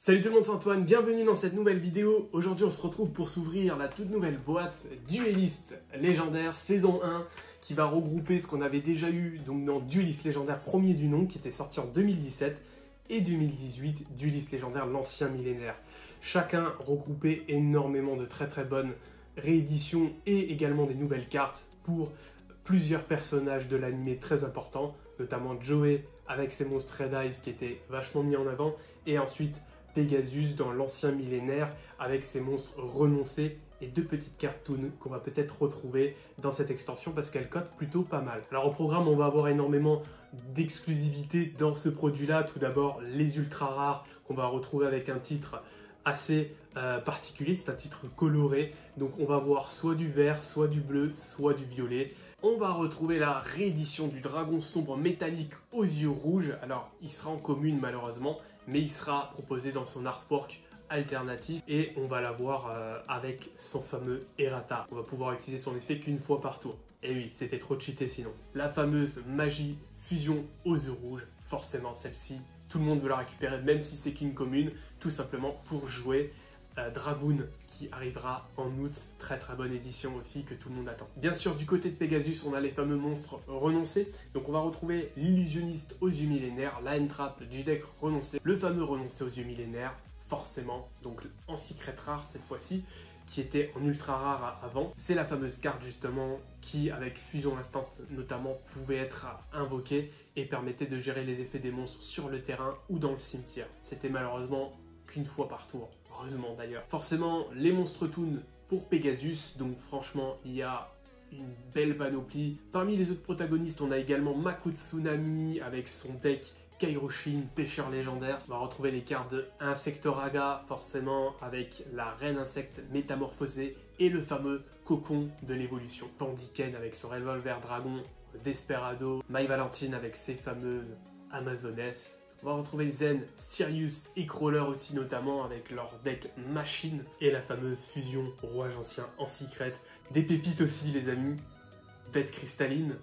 Salut tout le monde, c'est Antoine, bienvenue dans cette nouvelle vidéo. Aujourd'hui on se retrouve pour s'ouvrir la toute nouvelle boîte Duelist Légendaire saison 1 qui va regrouper ce qu'on avait déjà eu donc dans Duelist Légendaire premier du nom qui était sorti en 2017 et 2018, Duelist Légendaire l'ancien millénaire. Chacun regroupait énormément de très bonnes rééditions et également des nouvelles cartes pour plusieurs personnages de l'anime très importants, notamment Joey avec ses monstres Red Eyes qui étaient vachement mis en avant et ensuite Pegasus dans l'ancien millénaire avec ses monstres renoncés et deux petites cartoons qu'on va peut-être retrouver dans cette extension parce qu'elle cote plutôt pas mal. Alors au programme on va avoir énormément d'exclusivité dans ce produit là. Tout d'abord les ultra rares qu'on va retrouver avec un titre assez particulier, c'est un titre coloré, donc on va voir soit du vert, soit du bleu, soit du violet. On va retrouver la réédition du dragon sombre métallique aux yeux rouges. Alors il sera en commune malheureusement, mais il sera proposé dans son artwork alternatif et on va l'avoir avec son fameux errata. On va pouvoir utiliser son effet qu'une fois par tour. Et oui, c'était trop cheaté sinon. La fameuse magie fusion aux yeux rouges, forcément celle-ci, tout le monde veut la récupérer même si c'est qu'une commune, tout simplement pour jouer Dragoon qui arrivera en août, très bonne édition aussi que tout le monde attend. Bien sûr du côté de Pegasus on a les fameux monstres renoncés, donc on va retrouver l'illusionniste aux yeux millénaires, la N-Trap, J-Deck renoncé, le fameux renoncé aux yeux millénaires forcément, donc en secret rare cette fois-ci, qui était en ultra rare avant. C'est la fameuse carte justement qui avec fusion instant notamment pouvait être invoquée et permettait de gérer les effets des monstres sur le terrain ou dans le cimetière. C'était malheureusement qu'une fois par tour. Heureusement d'ailleurs. Forcément, les monstres toon pour Pegasus, donc franchement, il y a une belle panoplie. Parmi les autres protagonistes, on a également Makutsunami avec son deck Kairoshin, pêcheur légendaire. On va retrouver les cartes de Insectoraga, forcément, avec la reine insecte métamorphosée et le fameux cocon de l'évolution. Pandiken avec son revolver dragon, Desperado, My Valentine avec ses fameuses Amazonesses. On va retrouver Zen, Sirius et Crawler aussi notamment avec leur deck machine et la fameuse fusion rouage ancien en secret. Des pépites aussi les amis, bête cristalline,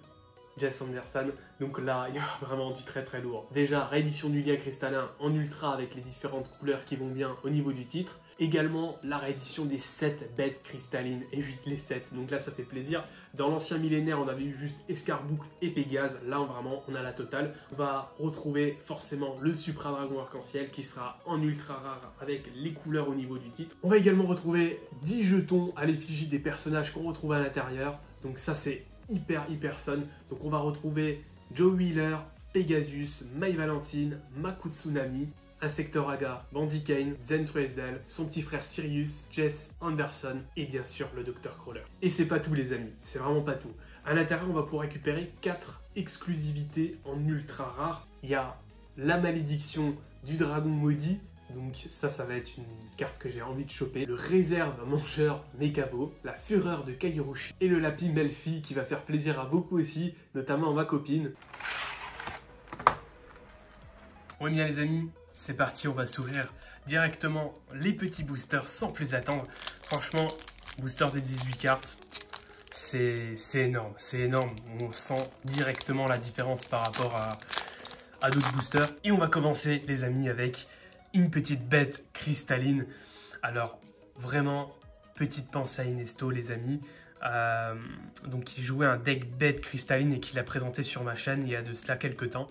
Jess Anderson, donc là il y a vraiment du très lourd. Déjà réédition du lien cristallin en ultra avec les différentes couleurs qui vont bien au niveau du titre. Également la réédition des 7 bêtes cristallines, et oui les 7, donc là ça fait plaisir. Dans l'ancien millénaire on avait eu juste Escarboucle et Pégase, là vraiment on a la totale. On va retrouver forcément le Supra Dragon Arc-en-Ciel qui sera en ultra rare avec les couleurs au niveau du titre. On va également retrouver 10 jetons à l'effigie des personnages qu'on retrouve à l'intérieur, donc ça c'est hyper fun. Donc on va retrouver Joe Wheeler, Pegasus, My Valentine, Makutsunami, Insectoraga, Bandicane, Zen Truesdale, son petit frère Sirius, Jess Anderson et bien sûr le Dr Crawler. Et c'est pas tout les amis, c'est vraiment pas tout. À l'intérieur on va pouvoir récupérer 4 exclusivités en ultra rare. Il y a la malédiction du dragon maudit, donc ça va être une carte que j'ai envie de choper. Le réserve mangeur Mekabo, la fureur de Kairoshi et le lapis Melfi qui va faire plaisir à beaucoup aussi, notamment à ma copine. Bon et bien les amis, c'est parti, on va s'ouvrir directement les petits boosters sans plus attendre. Franchement, booster des 18 cartes, c'est énorme, c'est énorme. On sent directement la différence par rapport à d'autres boosters. Et on va commencer les amis avec une petite bête cristalline. Alors vraiment, petite pensée à Inesto les amis. Donc il jouait un deck bête cristalline et qu'il a présenté sur ma chaîne il y a de cela quelques temps.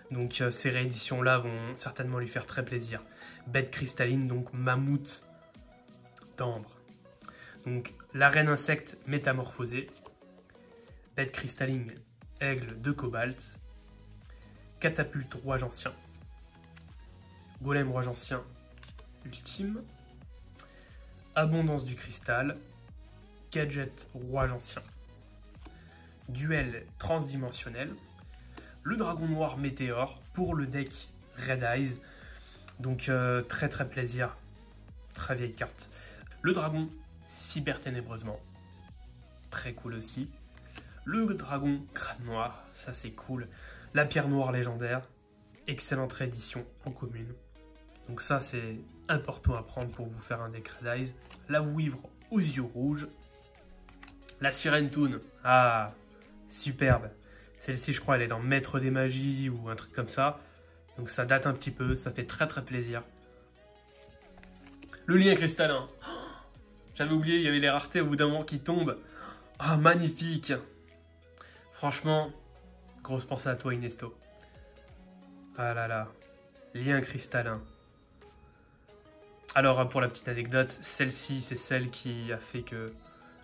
Donc ces rééditions là vont certainement lui faire très plaisir. Bête cristalline, donc mammouth d'ambre. Donc la reine insecte métamorphosée. Bête cristalline, aigle de cobalt. Catapulte rouage ancien. Golem rouage ancien ultime. Abondance du cristal. Gadget rouage ancien. Duel transdimensionnel. Le dragon noir météore pour le deck Red Eyes. Donc très plaisir. Très vieille carte. Le dragon cyber ténébreusement. Très cool aussi. Le dragon crâne noir. Ça c'est cool. La pierre noire légendaire. Excellente réédition en commune. Donc ça c'est important à prendre pour vous faire un deck Red Eyes. La vouivre aux yeux rouges. La sirène toon. Ah, superbe. Celle-ci, je crois, elle est dans Maître des Magies ou un truc comme ça. Donc ça date un petit peu, ça fait très plaisir. Le lien cristallin. J'avais oublié, il y avait les raretés au bout d'un moment qui tombent. Ah, magnifique. Franchement, grosse pensée à toi, Inesto. Ah là là, lien cristallin. Alors, pour la petite anecdote, celle-ci, c'est celle qui a fait que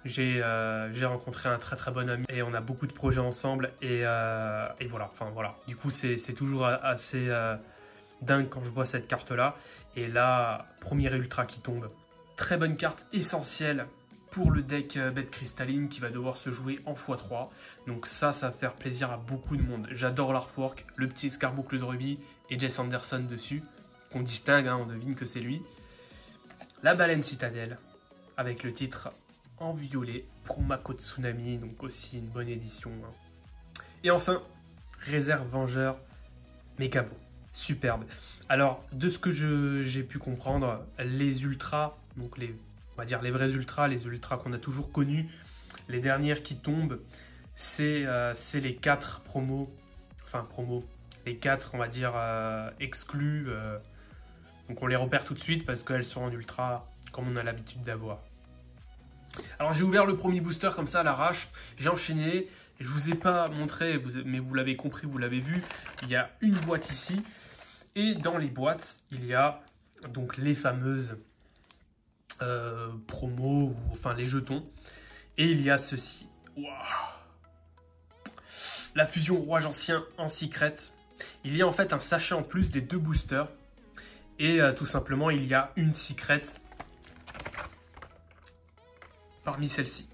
j'ai rencontré un très très bon ami et on a beaucoup de projets ensemble et voilà, enfin voilà. Du coup, c'est toujours assez dingue quand je vois cette carte-là. Et là, premier ultra qui tombe. Très bonne carte essentielle pour le deck bête cristalline qui va devoir se jouer en x3. Donc ça va faire plaisir à beaucoup de monde. J'adore l'artwork, le petit escarboucle de rubis et Jess Anderson dessus, qu'on distingue, hein, on devine que c'est lui. La baleine citadelle, avec le titre en violet pour Mako Tsunami, donc aussi une bonne édition. Hein. Et enfin, réserve vengeur, méga beau, superbe. Alors, de ce que j'ai pu comprendre, les ultras, donc on va dire les vrais ultras, les ultras qu'on a toujours connus, les dernières qui tombent, c'est les 4 promos, les 4, on va dire, exclus. Donc on les repère tout de suite parce qu'elles sont en ultra, comme on a l'habitude d'avoir. Alors j'ai ouvert le premier booster comme ça à l'arrache, j'ai enchaîné, je vous ai pas montré, mais vous l'avez compris, vous l'avez vu, il y a une boîte ici, et dans les boîtes, il y a donc les fameuses promos, ou enfin les jetons, et il y a ceci. Wow. La fusion rouage ancien en secret. Il y a en fait un sachet en plus des 2 boosters, et tout simplement il y a une secret parmi celles-ci.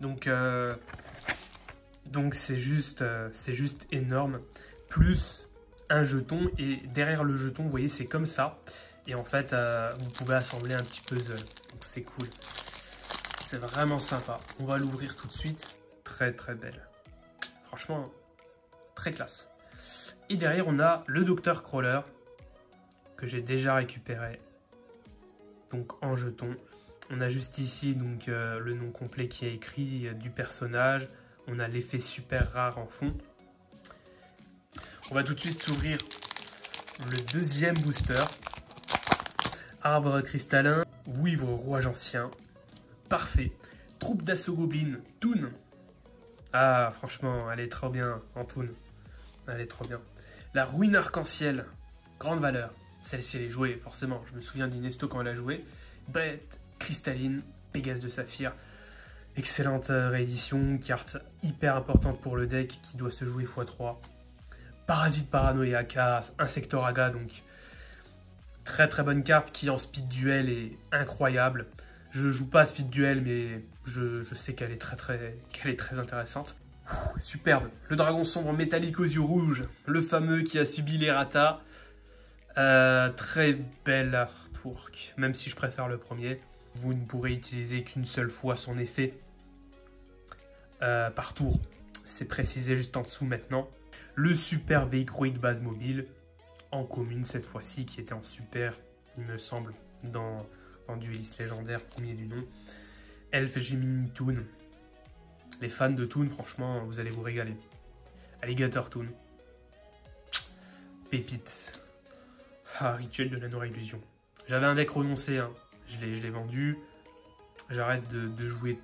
Donc c'est juste énorme. Plus un jeton, et derrière le jeton, vous voyez, c'est comme ça. Et en fait, vous pouvez assembler un petit puzzle. Donc c'est cool. C'est vraiment sympa. On va l'ouvrir tout de suite. Très très belle. Franchement, très classe. Et derrière, on a le Dr Crawler que j'ai déjà récupéré. Donc en jeton. On a juste ici donc le nom complet qui est écrit du personnage. On a l'effet super rare en fond. On va tout de suite s'ouvrir le deuxième booster. Arbre cristallin, Vouivre rouage ancien. Parfait. Troupe d'assaut goblin, Toon. Ah, franchement, elle est trop bien en Toon. Elle est trop bien. La ruine arc-en-ciel, grande valeur. Celle-ci, elle est jouée, forcément. Je me souviens d'Inesto quand elle a joué. Bête cristalline, Pégase de saphir. Excellente réédition, carte hyper importante pour le deck qui doit se jouer x3. Parasite paranoïaca, Insectoraga, donc très très bonne carte qui en speed duel est incroyable. Je joue pas à speed duel, mais je sais qu'elle est très intéressante. Superbe. Le dragon sombre métallique aux yeux rouges, le fameux qui a subi l'errata. Très belle artwork, même si je préfère le premier. Vous ne pourrez utiliser qu'une seule fois son effet par tour. C'est précisé juste en dessous maintenant. Le super véhicroïde base mobile, en commune cette fois-ci, qui était en super, il me semble, dans Dueliste légendaire, premier du nom. Elf Gemini Toon. Les fans de Toon, franchement, vous allez vous régaler. Alligator Toon. Pépite. Ah, rituel de la Noire-Illusion. J'avais un deck renoncé, hein. Je l'ai vendu. J'arrête de jouer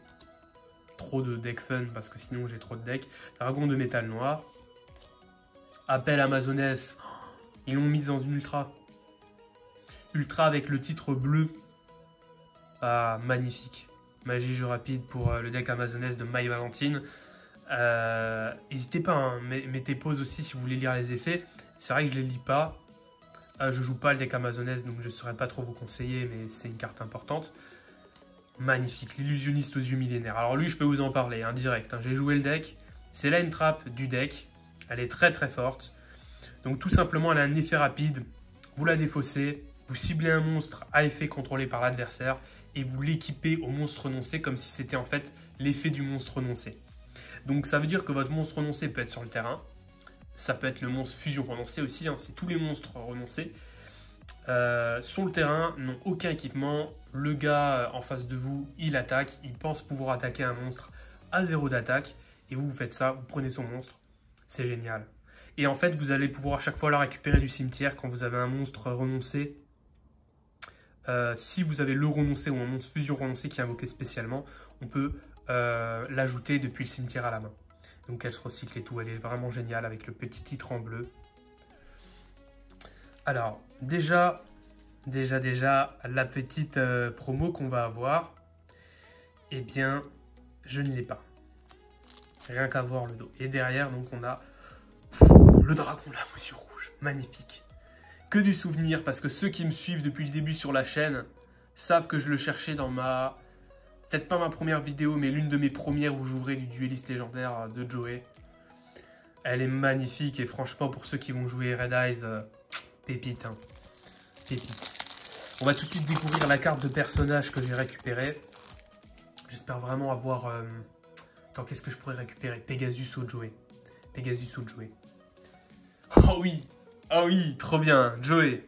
trop de deck fun parce que sinon j'ai trop de decks. Dragon de métal noir. Appel Amazoness. Ils l'ont mise dans une ultra. Ultra avec le titre bleu. Ah, magnifique. Magie jeu rapide pour le deck Amazoness de My Valentine. N'hésitez pas, hein, mettez pause aussi si vous voulez lire les effets. C'est vrai que je ne les lis pas. Je joue pas le deck Amazoness, donc je ne saurais pas trop vous conseiller, mais c'est une carte importante. Magnifique, l'illusionniste aux yeux millénaires. Alors lui, je peux vous en parler, hein, direct. Hein. J'ai joué le deck. C'est la trap du deck. Elle est très très forte. Donc tout simplement, elle a un effet rapide. Vous la défaussez, vous ciblez un monstre à effet contrôlé par l'adversaire et vous l'équipez au monstre renoncé comme si c'était en fait l'effet du monstre renoncé. Donc ça veut dire que votre monstre renoncé peut être sur le terrain. Ça peut être le monstre fusion renoncé aussi, hein, c'est tous les monstres renoncés. Sur le terrain, n'ont aucun équipement. Le gars en face de vous, il attaque, il pense pouvoir attaquer un monstre à 0 d'attaque. Et vous faites ça, vous prenez son monstre. C'est génial. Et en fait, vous allez pouvoir à chaque fois la récupérer du cimetière quand vous avez un monstre renoncé si vous avez le renoncé ou un monstre fusion renoncé qui est invoqué spécialement, on peut l'ajouter depuis le cimetière à la main. Donc elle se recycle et tout, elle est vraiment géniale avec le petit titre en bleu. Alors, déjà, la petite promo qu'on va avoir, eh bien, je ne l'ai pas. Rien qu'à voir le dos. Et derrière, donc, on a le dragon là, aux yeux rouges. Magnifique. Que du souvenir, parce que ceux qui me suivent depuis le début sur la chaîne savent que je le cherchais dans ma... Peut-être pas ma première vidéo, mais l'une de mes premières où j'ouvrais du dueliste légendaire de Joey. Elle est magnifique et franchement, pour ceux qui vont jouer Red Eyes, pépite, hein. Pépite. On va tout de suite découvrir la carte de personnage que j'ai récupérée. J'espère vraiment avoir... Attends, qu'est-ce que je pourrais récupérer? Pegasus au Joey. Pegasus au Joey. Oh oui! Oh oui, trop bien, Joey.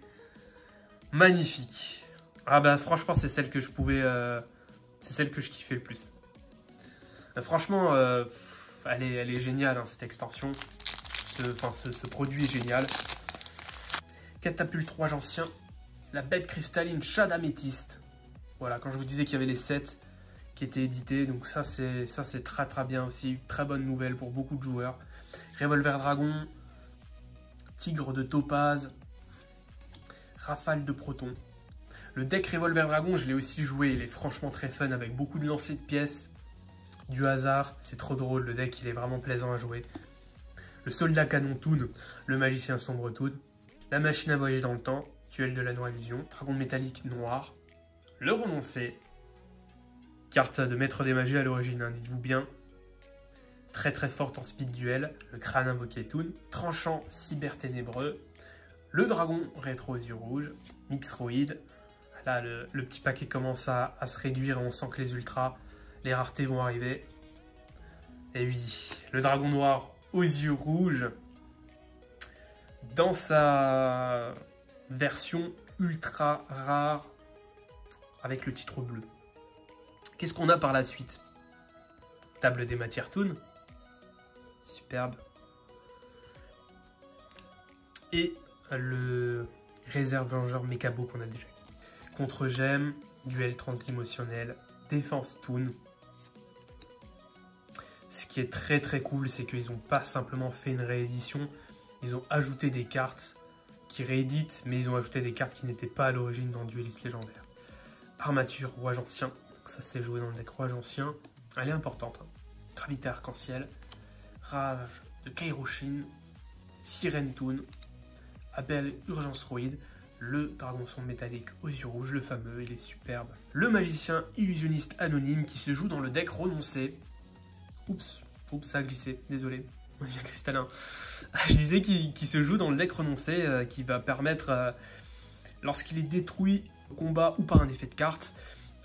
Magnifique. Ah bah franchement, c'est celle que je pouvais... c'est celle que je kiffais le plus. Franchement, elle est géniale, hein, cette extension. Ce produit est génial. Catapulte 3 ancien. La bête cristalline chat d'améthyste. Voilà, quand je vous disais qu'il y avait les 7 qui étaient édités. Donc ça c'est très bien aussi. Très bonne nouvelle pour beaucoup de joueurs. Revolver dragon. Tigre de topaz. Rafale de proton. Le deck Revolver Dragon, je l'ai aussi joué, il est franchement très fun avec beaucoup de lancers de pièces, du hasard, c'est trop drôle, le deck il est vraiment plaisant à jouer. Le soldat canon Toon, le magicien sombre Toon, la machine à voyager dans le temps, duel de la noire illusion, dragon métallique noir, le renoncé, carte de maître des magies à l'origine, hein, dites-vous bien, très forte en speed duel, le crâne invoqué Toon, tranchant cyber ténébreux, le dragon rétro aux yeux rouges, Mixroid. Là, le petit paquet commence à se réduire et on sent que les ultras, les raretés vont arriver. Et oui, le dragon noir aux yeux rouges, dans sa version ultra rare, avec le titre bleu. Qu'est-ce qu'on a par la suite? Table des matières Toon. Superbe. Et le réserve vengeur Mekabo qu'on a déjà eu. Contre-gemme, duel transémotionnel, défense Toon. Ce qui est très cool, c'est qu'ils n'ont pas simplement fait une réédition, ils ont ajouté des cartes qui rééditent, mais ils ont ajouté des cartes qui n'étaient pas à l'origine dans Dueliste légendaire. Armature, rouage ancien, donc ça c'est joué dans le deck rouage ancien, elle est importante. Hein. Gravité arc-en-ciel, rage de Kairoshin, sirène Toon, appel urgence roïde. Le dragon sombre métallique aux yeux rouges, le fameux, il est superbe. Le magicien illusionniste anonyme qui se joue dans le deck renoncé. Oups, ça a glissé, désolé. Magicien cristallin. Je disais qu'il se joue dans le deck renoncé, qui va permettre, lorsqu'il est détruit au combat ou par un effet de carte,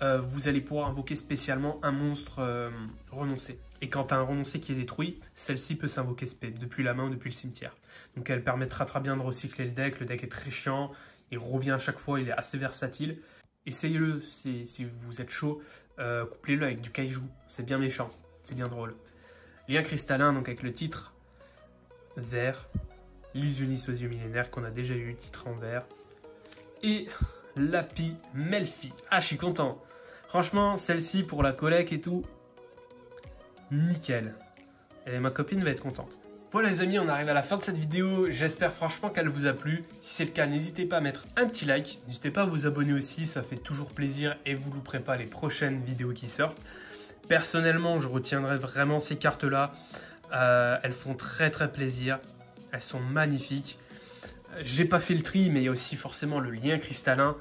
vous allez pouvoir invoquer spécialement un monstre renoncé. Et quand tu as un renoncé qui est détruit, celle-ci peut s'invoquer spé, depuis la main ou depuis le cimetière. Donc elle permettra très bien de recycler le deck est très chiant. Il revient à chaque fois, il est assez versatile. Essayez-le si vous êtes chaud. Couplez-le avec du kaiju, c'est bien méchant, c'est bien drôle. Lien cristallin, donc avec le titre vert. L'illusionniste aux yeux millénaires qu'on a déjà eu, titre en vert. Et Lapi Melfi. Ah, je suis content. Franchement, celle-ci pour la collecte et tout, nickel. Et ma copine va être contente. Voilà les amis, on arrive à la fin de cette vidéo, j'espère franchement qu'elle vous a plu. Si c'est le cas, n'hésitez pas à mettre un petit like, n'hésitez pas à vous abonner aussi, ça fait toujours plaisir et vous ne louperez pas les prochaines vidéos qui sortent. Personnellement, je retiendrai vraiment ces cartes-là, elles font très plaisir, elles sont magnifiques. J'ai pas fait le tri, mais il y a aussi forcément le lien cristallin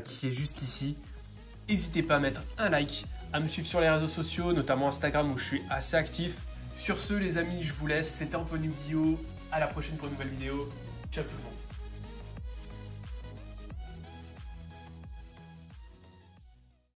qui est juste ici. N'hésitez pas à mettre un like, à me suivre sur les réseaux sociaux, notamment Instagram où je suis assez actif. Sur ce les amis, je vous laisse, c'était Antoine Yu-Gi-Oh! À la prochaine pour une nouvelle vidéo. Ciao tout le monde.